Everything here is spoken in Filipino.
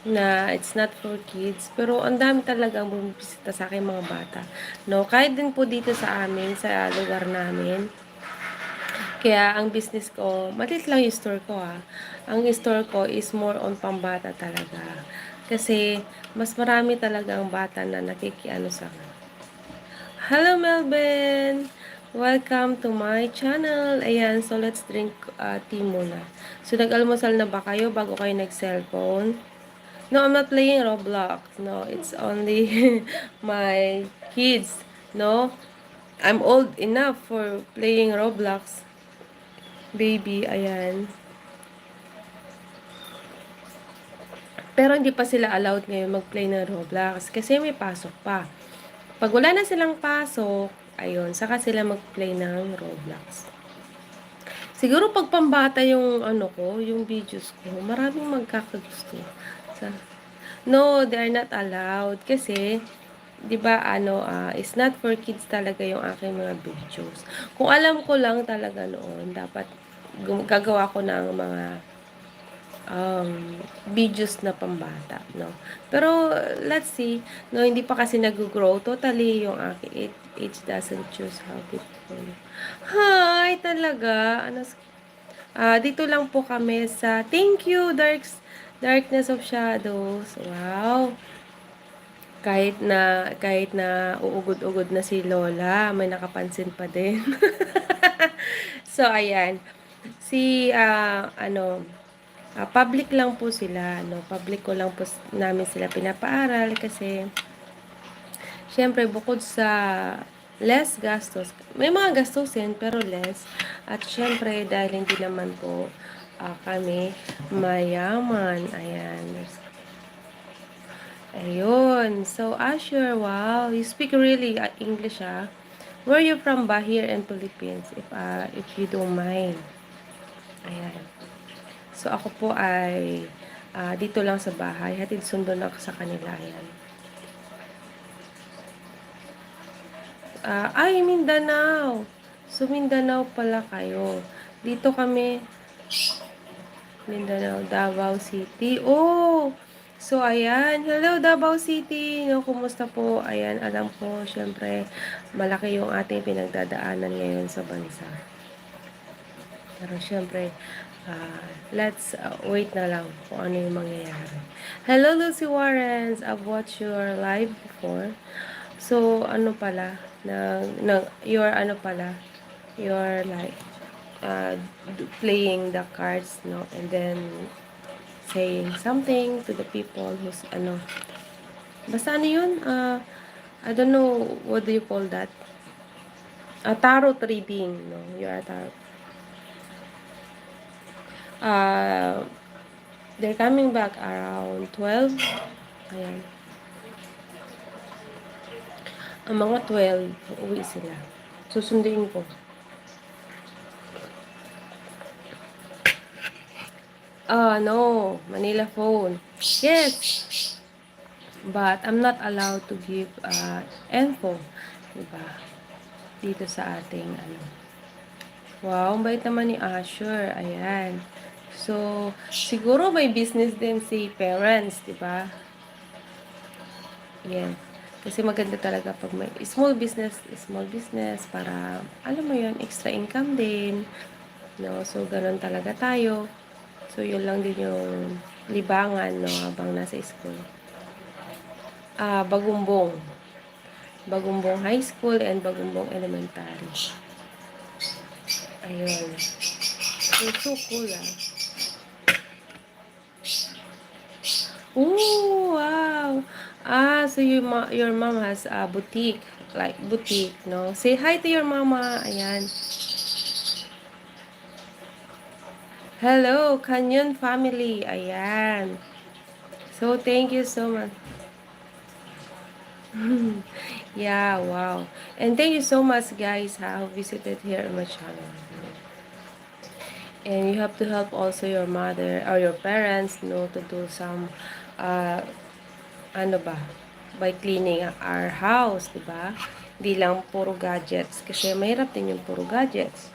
na it's not for kids. Pero ang dami talagang bumibisita sa akin mga bata. No, kahit din po dito sa amin, sa lugar namin. Kaya ang business ko, maliit lang yung store ko Ang store ko is more on pambata talaga. Kasi mas marami talagang bata na nakikiano sa akin. Hello Melvin! Welcome to my channel. Ayan, so let's drink tea muna. So nag-almusal na ba kayo bago kayo nag-cellphone? No, I'm not playing Roblox. No, it's only my kids. No, I'm old enough for playing Roblox. Baby, ayan. Pero hindi pa sila allowed ngayon mag-play ng Roblox kasi may pasok pa. Pag wala na silang pasok, ayun, saka sila mag-play ng Roblox. Siguro pag pambata yung ano ko, yung videos ko, maraming magkakagusto. Sa No, they are not allowed kasi 'di ba is not for kids talaga yung aking mga videos. Kung alam ko lang talaga noon, dapat gagawa ko ng mga videos na pambata, no? Pero, let's see, no, hindi pa kasi nag-grow totally yung aking age doesn't choose how beautiful. Hi, talaga. Dito lang po kami sa, thank you, Darkness of Shadows. Wow. Kahit na uugod-ugod na si Lola, may nakapansin pa din. So, ayan. Si, public lang po sila, no? Public ko lang po namin sila pinapaaral kasi syempre bukod sa less gastos, may mga gastusin pero less. At syempre dahil hindi naman po kami mayaman. Ayan. Ayun. So, Asher, wow. You speak really English, Where are you from ba? Here in Philippines, if you don't mind. Ayan. So, ako po ay dito lang sa bahay. Hatid sundo lang ako sa kanila. Ayan. Ay, Mindanao. So, Mindanao pala kayo. Dito kami, Mindanao, Davao City. Oh! So, ayan. Hello, Davao City. No, kumusta po? Ayan, alam ko, syempre, malaki yung ating pinagdadaanan ngayon sa bansa. Pero syempre, let's wait na lang kung ano yung mangyayari. Hello, Lucy Warrens. I've watched your live before. So, ano pala, you're like, playing the cards, no? And then, saying something to the people who's, basta ano yun? I don't know, what do you call that? Tarot reading, no? You're a tarot. They're coming back around 12. Ayan. Ang mga 12, uuwi sila. Susunduin ko. No. Manila phone. Yes. But I'm not allowed to give info. Diba? Dito sa ating Wow, ang bait naman ni Asher. Ayan. So, siguro may business din si parents, diba? Yes. Kasi maganda talaga pag may small business para, alam mo yun, extra income din. No? So, ganun talaga tayo. So, yun lang din yung libangan, no, habang nasa school. Bagumbong. Bagumbong High School and Bagumbong Elementary. Ayun. So cool, Ooh, wow. So your mom has a boutique, like boutique, no? Say hi to your mama. Ayan. Hello, Canyon family. Ayan. So, thank you so much. Yeah, wow. And thank you so much, guys, who visited here on my channel. And you have to help also your mother or your parents, to do some, by cleaning our house, diba? Di lang puro gadgets. Kasi mahirap din yung puro gadgets.